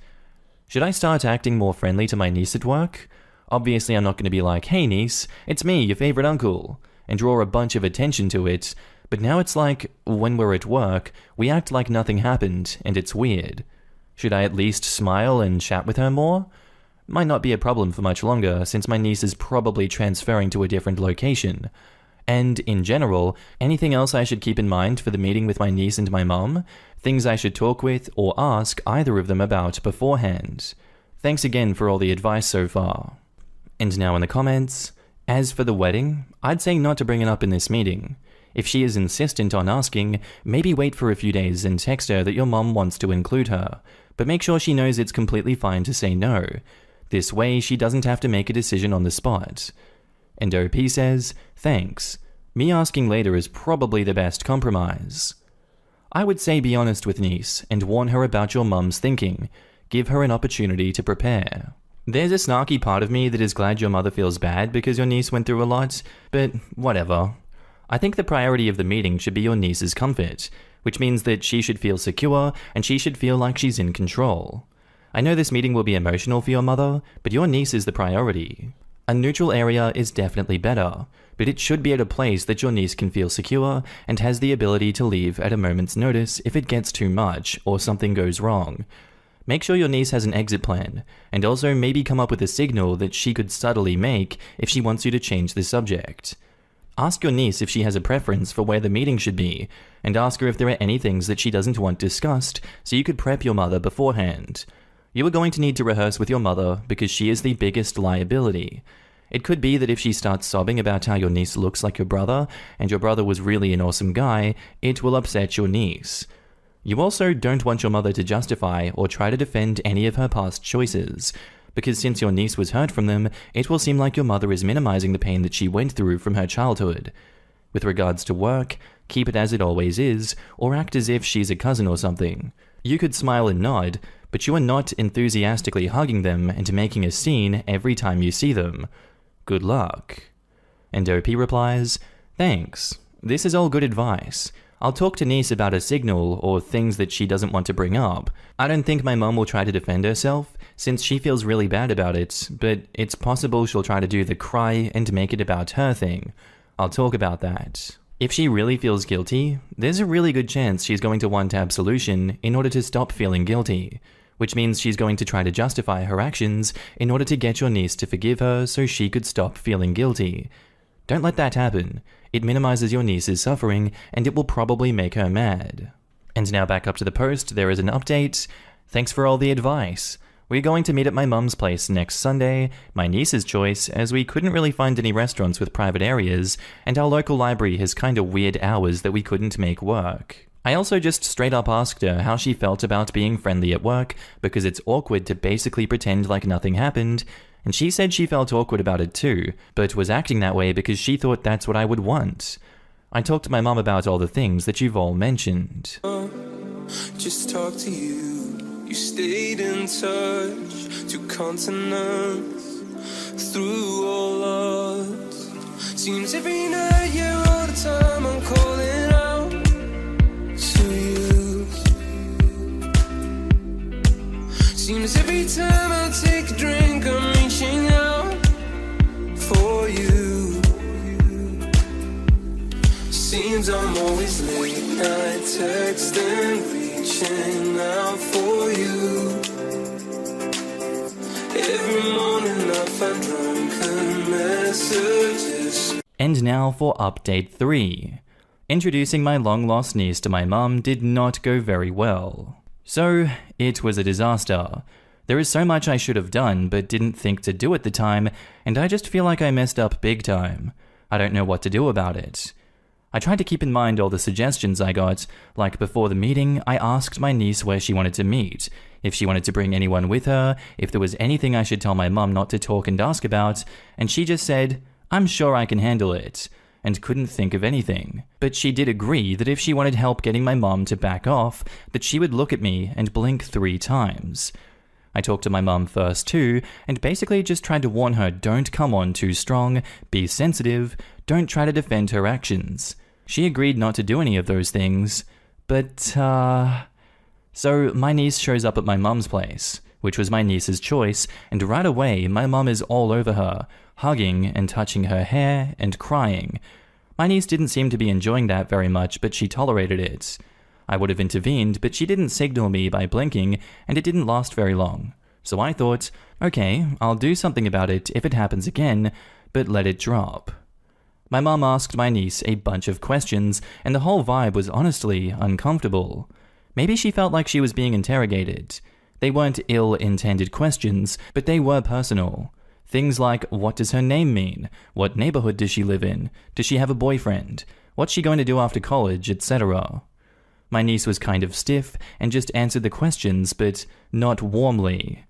Should I start acting more friendly to my niece at work? Obviously, I'm not going to be like, "Hey niece, it's me, your favorite uncle," and draw a bunch of attention to it, but now it's like, when we're at work, we act like nothing happened, and it's weird. Should I at least smile and chat with her more? Might not be a problem for much longer, since my niece is probably transferring to a different location. And, in general, anything else I should keep in mind for the meeting with my niece and my mum? Things I should talk with or ask either of them about beforehand? Thanks again for all the advice so far. And now in the comments, as for the wedding, I'd say not to bring it up in this meeting. If she is insistent on asking, maybe wait for a few days and text her that your mum wants to include her, but make sure she knows it's completely fine to say no. This way, she doesn't have to make a decision on the spot. And OP says, thanks. Me asking later is probably the best compromise. I would say be honest with niece and warn her about your mum's thinking. Give her an opportunity to prepare. There's a snarky part of me that is glad your mother feels bad because your niece went through a lot, but whatever. I think the priority of the meeting should be your niece's comfort, which means that she should feel secure and she should feel like she's in control. I know this meeting will be emotional for your mother, but your niece is the priority. A neutral area is definitely better, but it should be at a place that your niece can feel secure and has the ability to leave at a moment's notice if it gets too much or something goes wrong. Make sure your niece has an exit plan, and also maybe come up with a signal that she could subtly make if she wants you to change the subject. Ask your niece if she has a preference for where the meeting should be, and ask her if there are any things that she doesn't want discussed, so you could prep your mother beforehand. You are going to need to rehearse with your mother because she is the biggest liability. It could be that if she starts sobbing about how your niece looks like your brother, and your brother was really an awesome guy, it will upset your niece. You also don't want your mother to justify or try to defend any of her past choices, because since your niece was hurt from them, it will seem like your mother is minimizing the pain that she went through from her childhood. With regards to work, keep it as it always is, or act as if she's a cousin or something. You could smile and nod, but you are not enthusiastically hugging them and making a scene every time you see them. Good luck. And OP replies, "Thanks. This is all good advice. I'll talk to niece about a signal or things that she doesn't want to bring up. I don't think my mom will try to defend herself, since she feels really bad about it, but it's possible she'll try to do the cry and make it about her thing. I'll talk about that. If she really feels guilty, there's a really good chance she's going to want absolution in order to stop feeling guilty, which means she's going to try to justify her actions in order to get your niece to forgive her so she could stop feeling guilty. Don't let that happen. It minimizes your niece's suffering, and it will probably make her mad." And now back up to the post, there is an update. "Thanks for all the advice. We're going to meet at my mum's place next Sunday, my niece's choice, as we couldn't really find any restaurants with private areas, and our local library has kinda weird hours that we couldn't make work." I also just straight up asked her how she felt about being friendly at work, because it's awkward to basically pretend like nothing happened, and she said she felt awkward about it too, but was acting that way because she thought that's what I would want. I talked to my mum about all the things that you've all mentioned. Just talk to you. You stayed in touch, 2 continents, through all odds. Seems every night, yeah, all the time I'm calling out to you. Seems every time I take a drink, I'm reaching out for you. Seems I'm always late night texting, reaching out for you. Every morning I find drunken messages. And now for update 3. Introducing my long-lost niece to my mum did not go very well. So, it was a disaster. There is so much I should have done but didn't think to do at the time, and I just feel like I messed up big time. I don't know what to do about it. I tried to keep in mind all the suggestions I got, like before the meeting, I asked my niece where she wanted to meet, if she wanted to bring anyone with her, if there was anything I should tell my mum not to talk and ask about, and she just said, "I'm sure I can handle it," and couldn't think of anything. But she did agree that if she wanted help getting my mum to back off, that she would look at me and blink 3 times. I talked to my mum first too, and basically just tried to warn her don't come on too strong, be sensitive, don't try to defend her actions. She agreed not to do any of those things, but, So my niece shows up at my mum's place, which was my niece's choice, and right away my mum is all over her, hugging and touching her hair and crying. My niece didn't seem to be enjoying that very much, but she tolerated it. I would have intervened, but she didn't signal me by blinking, and it didn't last very long. So I thought, okay, I'll do something about it if it happens again, but let it drop. My mum asked my niece a bunch of questions, and the whole vibe was honestly uncomfortable. Maybe she felt like she was being interrogated. They weren't ill-intended questions, but they were personal. Things like, what does her name mean? What neighborhood does she live in? Does she have a boyfriend? What's she going to do after college, etc. My niece was kind of stiff and just answered the questions, but not warmly.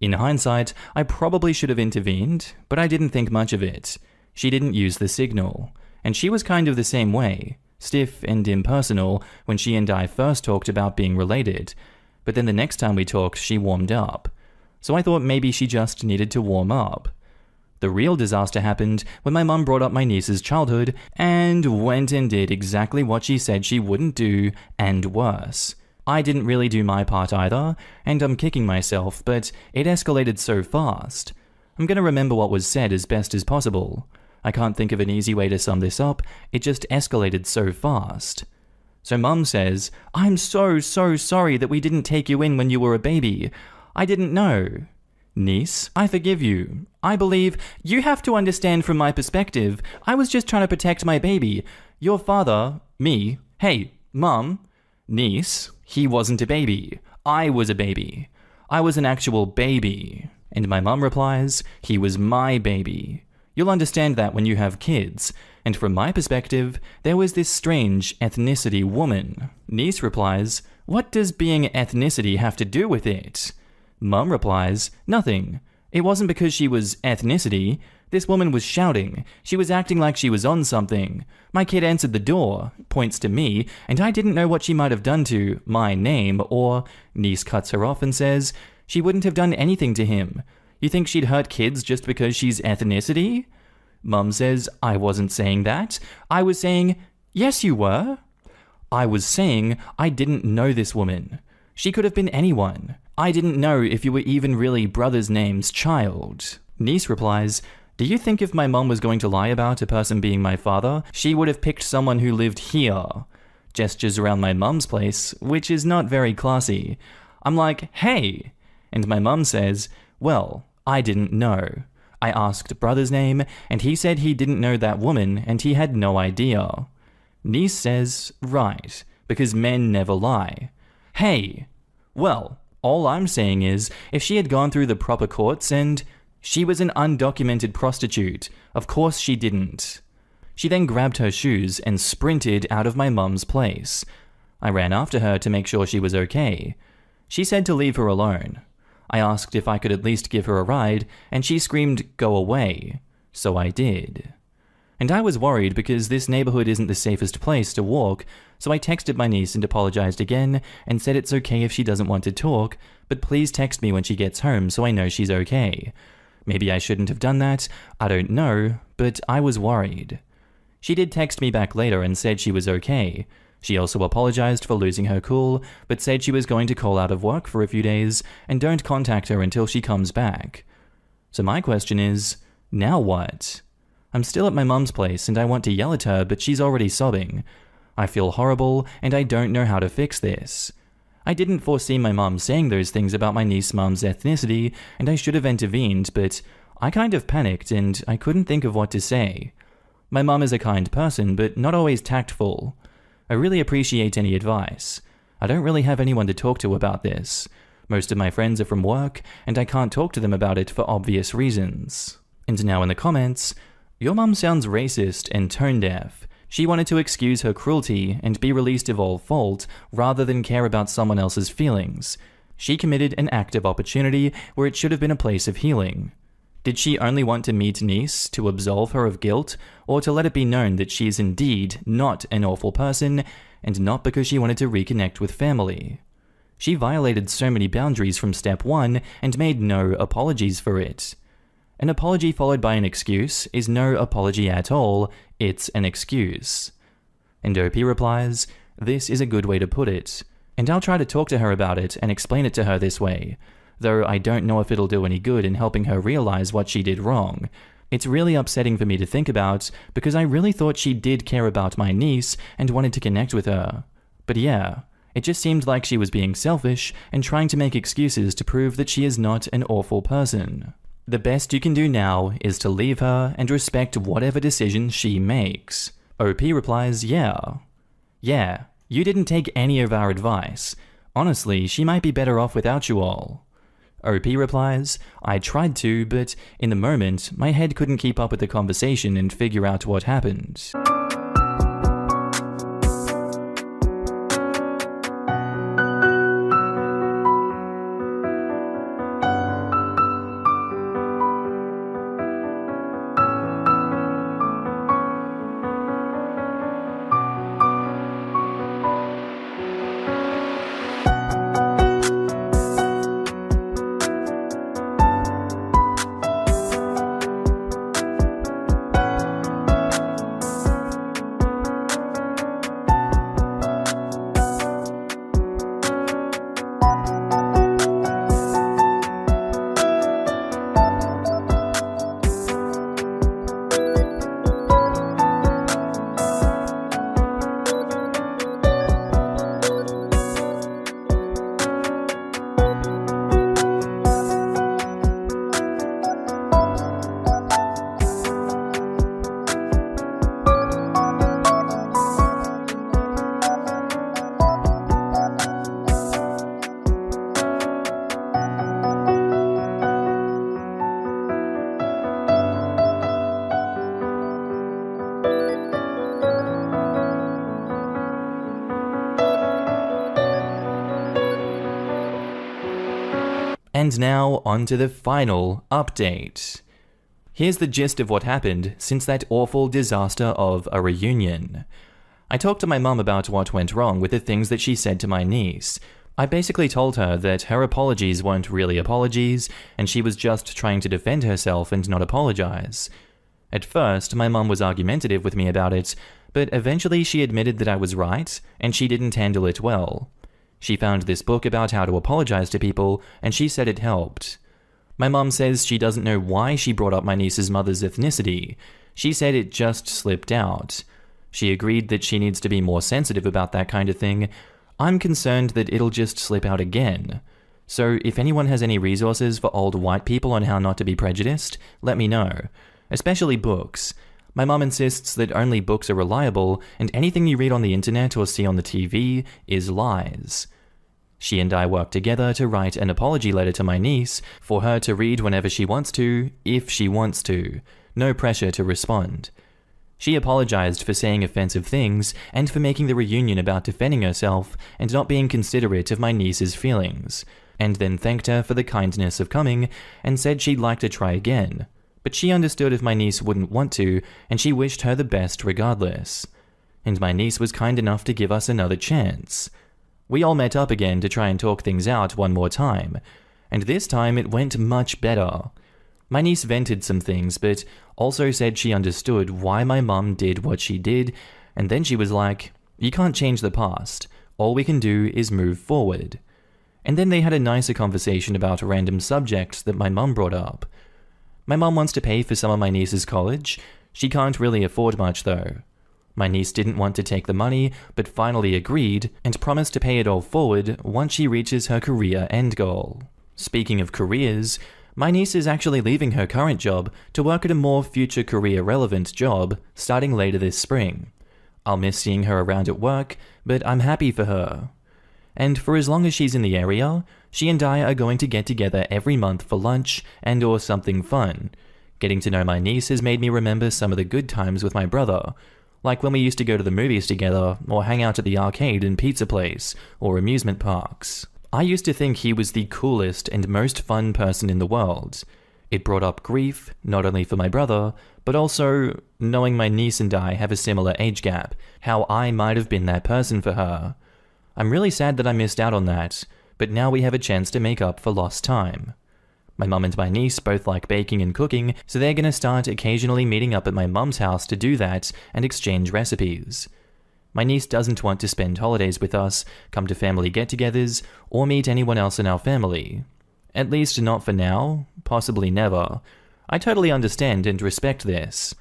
In hindsight, I probably should have intervened, but I didn't think much of it. She didn't use the signal, and she was kind of the same way, stiff and impersonal when she and I first talked about being related, but then the next time we talked, she warmed up. So I thought maybe she just needed to warm up. The real disaster happened when my mum brought up my niece's childhood and went and did exactly what she said she wouldn't do, and worse. I didn't really do my part either, and I'm kicking myself, but it escalated so fast. I'm gonna remember what was said as best as possible. I can't think of an easy way to sum this up, it just escalated so fast. So Mum says, I'm so sorry that we didn't take you in when you were a baby. I didn't know. Niece, I forgive you. I believe you have to understand from my perspective. I was just trying to protect my baby. Your father, me, hey, Mum, niece, he wasn't a baby. I was a baby. I was an actual baby. And my mum replies, he was my baby. You'll understand that when you have kids. And from my perspective, there was this strange ethnicity woman. Niece replies, what does being ethnicity have to do with it? Mum replies, nothing. It wasn't because she was ethnicity. This woman was shouting. She was acting like she was on something. My kid answered the door, points to me, and I didn't know what she might have done to my name, or niece cuts her off and says, she wouldn't have done anything to him. You think she'd hurt kids just because she's ethnicity? Mum says, I wasn't saying that. I was saying, yes you were. I was saying I didn't know this woman. She could have been anyone. I didn't know if you were even really brother's name's child. Niece replies, do you think if my mum was going to lie about a person being my father, she would have picked someone who lived here? Gestures around my mum's place, which is not very classy. I'm like, hey. And my mum says, well, I didn't know. I asked brother's name, and he said he didn't know that woman, and he had no idea. Niece says, right, because men never lie. Hey. Well, all I'm saying is, if she had gone through the proper courts and she was an undocumented prostitute, of course she didn't. She then grabbed her shoes and sprinted out of my mum's place. I ran after her to make sure she was okay. She said to leave her alone. I asked if I could at least give her a ride, and she screamed, go away. So I did. And I was worried because this neighborhood isn't the safest place to walk, so I texted my niece and apologized again and said it's okay if she doesn't want to talk, but please text me when she gets home so I know she's okay. Maybe I shouldn't have done that, I don't know, but I was worried. She did text me back later and said she was okay. She also apologized for losing her cool, but said she was going to call out of work for a few days and don't contact her until she comes back. So my question is, now what? I'm still at my mum's place and I want to yell at her, but she's already sobbing. I feel horrible and I don't know how to fix this. I didn't foresee my mum saying those things about my niece's mum's ethnicity, and I should have intervened, but I kind of panicked and I couldn't think of what to say. My mum is a kind person, but not always tactful. I really appreciate any advice. I don't really have anyone to talk to about this. Most of my friends are from work, and I can't talk to them about it for obvious reasons. And now in the comments, your mum sounds racist and tone deaf. She wanted to excuse her cruelty and be released of all fault rather than care about someone else's feelings. She committed an act of opportunity where it should have been a place of healing. Did she only want to meet niece to absolve her of guilt, or to let it be known that she is indeed not an awful person, and not because she wanted to reconnect with family? She violated so many boundaries from step 1 and made no apologies for it. An apology followed by an excuse is no apology at all, it's an excuse. And OP replies, this is a good way to put it, and I'll try to talk to her about it and explain it to her this way, though I don't know if it'll do any good in helping her realize what she did wrong. It's really upsetting for me to think about, because I really thought she did care about my niece and wanted to connect with her. But yeah, it just seemed like she was being selfish and trying to make excuses to prove that she is not an awful person. The best you can do now is to leave her and respect whatever decision she makes. OP replies, yeah. Yeah, you didn't take any of our advice. Honestly, she might be better off without you all. OP replies, I tried to, but in the moment, my head couldn't keep up with the conversation and figure out what happened. And now on to the final update. Here's the gist of what happened since that awful disaster of a reunion. I talked to my mum about what went wrong with the things that she said to my niece. I basically told her that her apologies weren't really apologies, and she was just trying to defend herself and not apologize. At first, my mum was argumentative with me about it, but eventually she admitted that I was right, and she didn't handle it well. She found this book about how to apologize to people, and she said it helped. My mum says she doesn't know why she brought up my niece's mother's ethnicity. She said it just slipped out. She agreed that she needs to be more sensitive about that kind of thing. I'm concerned that it'll just slip out again. So if anyone has any resources for old white people on how not to be prejudiced, let me know. Especially books. My mum insists that only books are reliable, and anything you read on the internet or see on the TV is lies. She and I worked together to write an apology letter to my niece for her to read whenever she wants to, if she wants to. No pressure to respond. She apologized for saying offensive things and for making the reunion about defending herself and not being considerate of my niece's feelings, and then thanked her for the kindness of coming and said she'd like to try again. But she understood if my niece wouldn't want to, and she wished her the best regardless. And my niece was kind enough to give us another chance. We all met up again to try and talk things out one more time, and this time it went much better. My niece vented some things, but also said she understood why my mum did what she did, and then she was like, "You can't change the past. All we can do is move forward." And then they had a nicer conversation about random subjects that my mum brought up. My mum wants to pay for some of my niece's college. She can't really afford much though. My niece didn't want to take the money, but finally agreed and promised to pay it all forward once she reaches her career end goal. Speaking of careers, my niece is actually leaving her current job to work at a more future career-relevant job starting later this spring. I'll miss seeing her around at work, but I'm happy for her. And for as long as she's in the area, she and I are going to get together every month for lunch and or something fun. Getting to know my niece has made me remember some of the good times with my brother, like when we used to go to the movies together or hang out at the arcade and pizza place or amusement parks. I used to think he was the coolest and most fun person in the world. It brought up grief, not only for my brother, but also knowing my niece and I have a similar age gap, how I might have been that person for her. I'm really sad that I missed out on that, but now we have a chance to make up for lost time. My mum and my niece both like baking and cooking, so they're gonna start occasionally meeting up at my mum's house to do that and exchange recipes. My niece doesn't want to spend holidays with us, come to family get-togethers, or meet anyone else in our family. At least not for now, possibly never. I totally understand and respect this.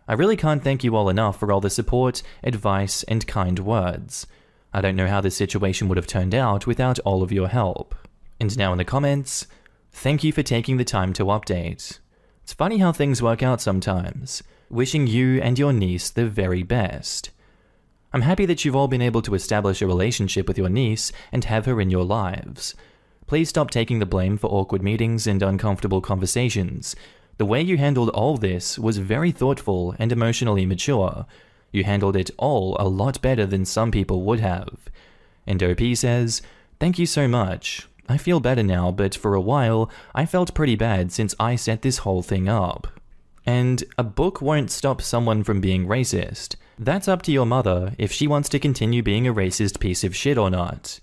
I really can't thank you all enough for all the support, advice, and kind words. I don't know how this situation would have turned out without all of your help. And now in the comments, thank you for taking the time to update. It's funny how things work out sometimes. Wishing you and your niece the very best. I'm happy that you've all been able to establish a relationship with your niece and have her in your lives. Please stop taking the blame for awkward meetings and uncomfortable conversations. The way you handled all this was very thoughtful and emotionally mature. You handled it all a lot better than some people would have. And OP says, "Thank you so much. I feel better now, but for a while, I felt pretty bad since I set this whole thing up." And a book won't stop someone from being racist. That's up to your mother if she wants to continue being a racist piece of shit or not.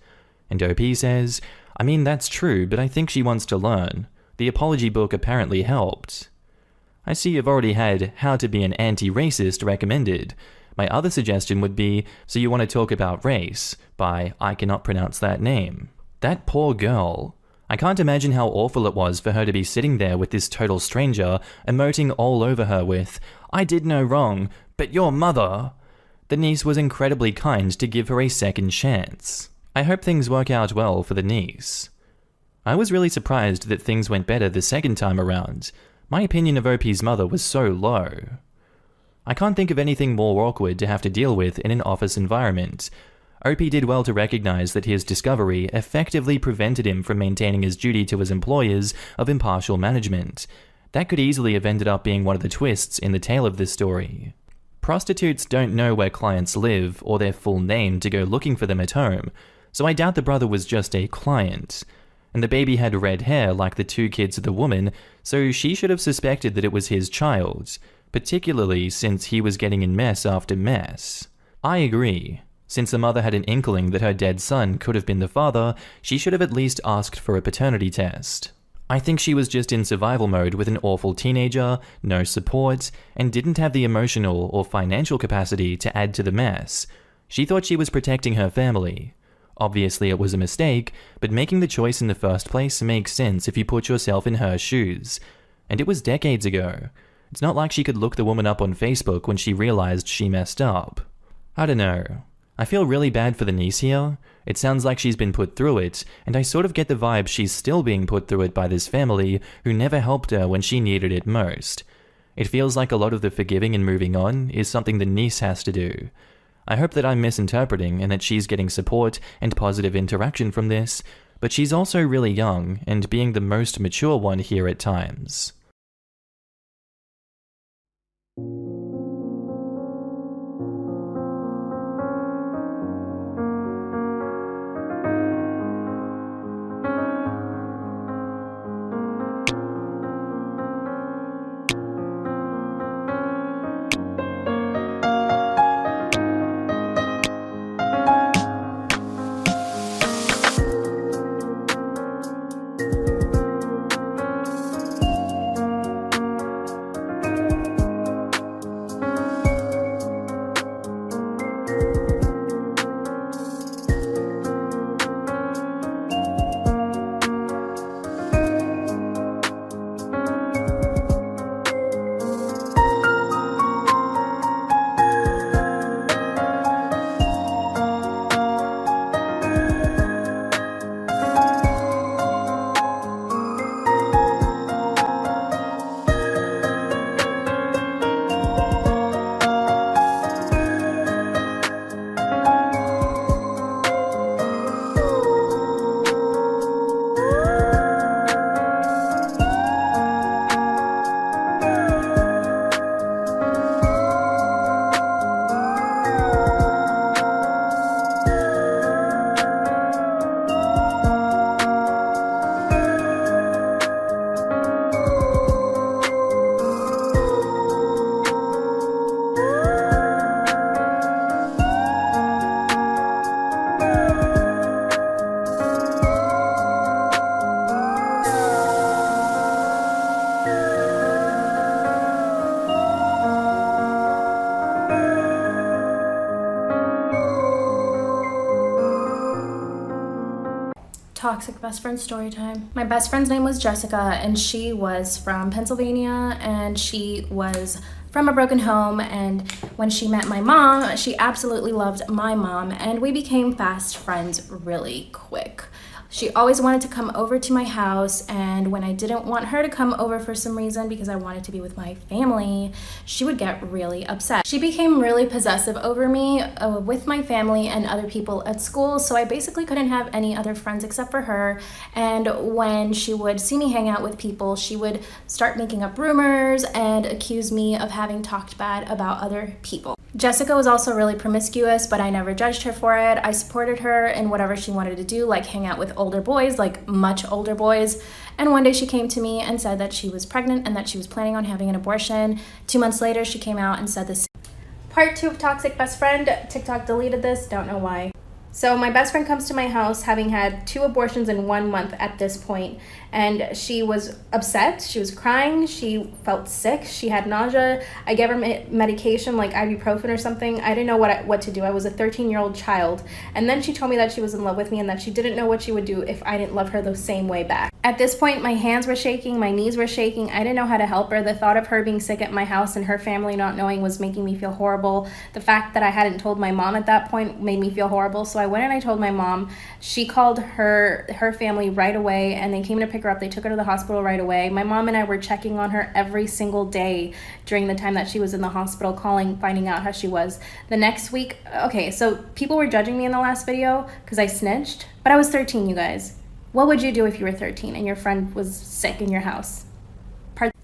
And OP says, "I mean, that's true, but I think she wants to learn. The apology book apparently helped." I see you've already had How to Be an Anti-Racist recommended. My other suggestion would be So You Want to Talk About Race by I cannot pronounce that name. That poor girl. I can't imagine how awful it was for her to be sitting there with this total stranger, emoting all over her with, "I did no wrong, but your mother." The niece was incredibly kind to give her a second chance. I hope things work out well for the niece. I was really surprised that things went better the second time around. My opinion of OP's mother was so low. I can't think of anything more awkward to have to deal with in an office environment. OP did well to recognize that his discovery effectively prevented him from maintaining his duty to his employers of impartial management. That could easily have ended up being one of the twists in the tale of this story. Prostitutes don't know where clients live or their full name to go looking for them at home, so I doubt the brother was just a client. and the baby had red hair like the two kids of the woman, so she should have suspected that it was his child, particularly since he was getting in mess after mess. I agree. Since the mother had an inkling that her dead son could have been the father, she should have at least asked for a paternity test. I think she was just in survival mode with an awful teenager, no support, and didn't have the emotional or financial capacity to add to the mess. She thought she was protecting her family. Obviously it was a mistake, but making the choice in the first place makes sense if you put yourself in her shoes. And it was decades ago. It's not like she could look the woman up on Facebook when she realized she messed up. I don't know. I feel really bad for the niece here. It sounds like she's been put through it, and I sort of get the vibe she's still being put through it by this family who never helped her when she needed it most. It feels like a lot of the forgiving and moving on is something the niece has to do. I hope that I'm misinterpreting and that she's getting support and positive interaction from this, but she's also really young and being the most mature one here at times. Toxic best friend story time. My best friend's name was Jessica, and she was from Pennsylvania, and she was from a broken home. And when she met my mom, she absolutely loved my mom, and we became fast friends really quick. She always wanted to come over to my house, and when I didn't want her to come over for some reason because I wanted to be with my family, she would get really upset. She became really possessive over me with my family and other people at school, so I basically couldn't have any other friends except for her. And when she would see me hang out with people, she would start making up rumors and accuse me of having talked bad about other people. Jessica was also really promiscuous, but I never judged her for it. I supported her in whatever she wanted to do, like hang out with older boys, like much older boys. And one day she came to me and said that she was pregnant and that she was planning on having an abortion. 2 months later, she came out and said this. Part 2 of Toxic Best Friend. TikTok deleted this, don't know why. So my best friend comes to my house having had 2 abortions in 1 month at this point, and she was upset, she was crying, she felt sick, she had nausea. I gave her medication like ibuprofen or something. I didn't know what to do. I was a 13-year-old child. And then she told me that she was in love with me and that she didn't know what she would do if I didn't love her the same way back. At this point, my hands were shaking, my knees were shaking. I didn't know how to help her. The thought of her being sick at my house and her family not knowing was making me feel horrible. The fact that I hadn't told my mom at that point made me feel horrible. So I went and I told my mom. She called her family right away, and they came to pick her up. They took her to the hospital right away. My mom and I were checking on her every single day during the time that she was in the hospital, calling, finding out how she was. The next week, okay, so people were judging me in the last video because I snitched, but I was 13, you guys. What would you do if you were 13 and your friend was sick in your house?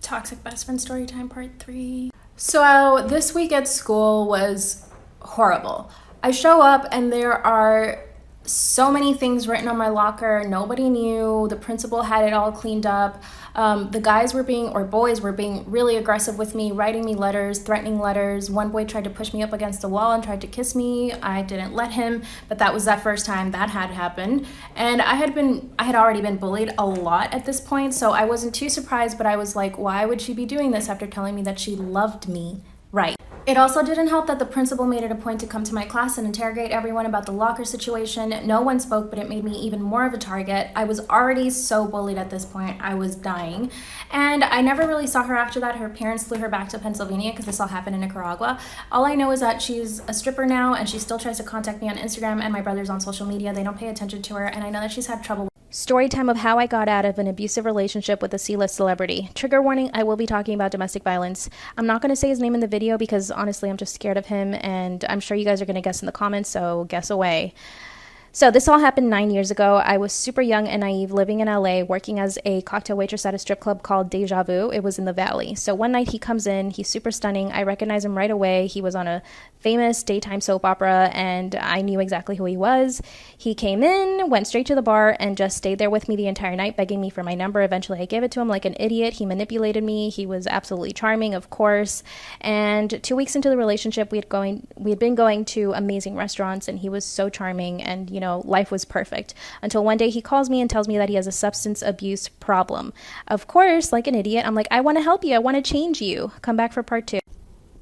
Toxic best friend story time, part 3. So this week at school was horrible. I show up and there are So many things written on my locker. Nobody knew. The principal had it all cleaned up. The boys were being really aggressive with me, writing me letters, threatening letters. One boy tried to push me up against the wall and tried to kiss me. I didn't let him, but that was that first time that had happened. And I had already been bullied a lot at this point, so I wasn't too surprised, but I was like, why would she be doing this after telling me that she loved me? Right. It also didn't help that the principal made it a point to come to my class and interrogate everyone about the locker situation. No one spoke, but it made me even more of a target. I was already so bullied at this point. I was dying. And I never really saw her after that. Her parents flew her back to Pennsylvania because this all happened in Nicaragua. All I know is that she's a stripper now, and she still tries to contact me on Instagram, and my brother's on social media. They don't pay attention to her, and I know that she's had trouble. Story time of how I got out of an abusive relationship with a C-list celebrity. Trigger warning, I will be talking about domestic violence. I'm not going to say his name in the video because honestly I'm just scared of him, and I'm sure you guys are going to guess in the comments, so guess away. So this all happened 9 years ago. I was super young and naive, living in LA, working as a cocktail waitress at a strip club called Deja Vu. It was in the Valley. So one night he comes in, he's super stunning. I recognize him right away. He was on a famous daytime soap opera, and I knew exactly who he was. He came in, went straight to the bar, and just stayed there with me the entire night, begging me for my number. Eventually I gave it to him like an idiot. He manipulated me. He was absolutely charming, of course. And 2 weeks into the relationship, we had been going to amazing restaurants, and he was so charming, and life was perfect, until one day he calls me and tells me that he has a substance abuse problem. Of course, like an idiot, I'm like, I want to help you. I want to change you. Come back for part 2.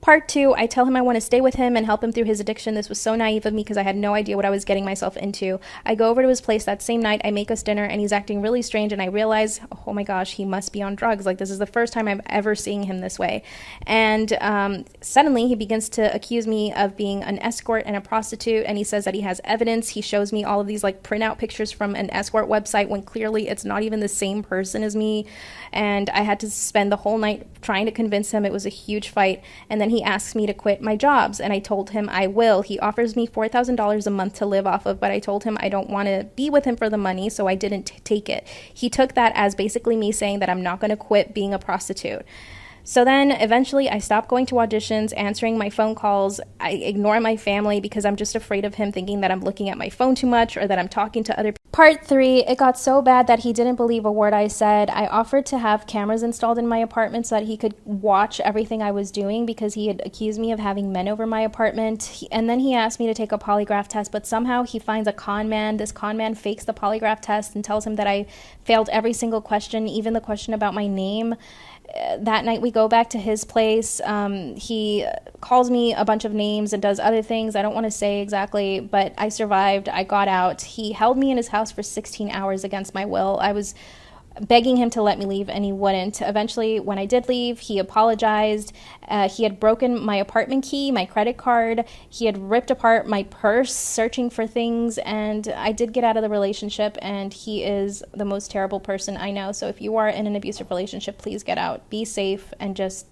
Part 2, I tell him I want to stay with him and help him through his addiction. This was so naive of me because I had no idea what I was getting myself into. I go over to his place that same night. I make us dinner, and he's acting really strange, and I realize, oh my gosh, he must be on drugs. Like, this is the first time I'm ever seeing him this way. And suddenly he begins to accuse me of being an escort and a prostitute, and he says that he has evidence. He shows me all of these like printout pictures from an escort website when clearly it's not even the same person as me. And I had to spend the whole night trying to convince him. It was a huge fight. And then he asks me to quit my jobs, and I told him I will. He offers me $4,000 a month to live off of, but I told him I don't want to be with him for the money, so I didn't take it. He took that as basically me saying that I'm not going to quit being a prostitute. So then eventually I stopped going to auditions, answering my phone calls. I ignore my family because I'm just afraid of him thinking that I'm looking at my phone too much or that I'm talking to other people. Part 3, it got so bad that he didn't believe a word I said. I offered to have cameras installed in my apartment so that he could watch everything I was doing because he had accused me of having men over my apartment. And then he asked me to take a polygraph test, but somehow he finds a con man. This con man fakes the polygraph test and tells him that I failed every single question, even the question about my name. That night we go back to his place. He calls me a bunch of names and does other things I don't want to say exactly, but I survived. I got out. He held me in his house for 16 hours against my will. I was begging him to let me leave, and he wouldn't. Eventually, when I did leave, he apologized. He had broken my apartment key, my credit card. He had ripped apart my purse, searching for things, and I did get out of the relationship, and he is the most terrible person I know. So if you are in an abusive relationship, please get out. Be safe, and just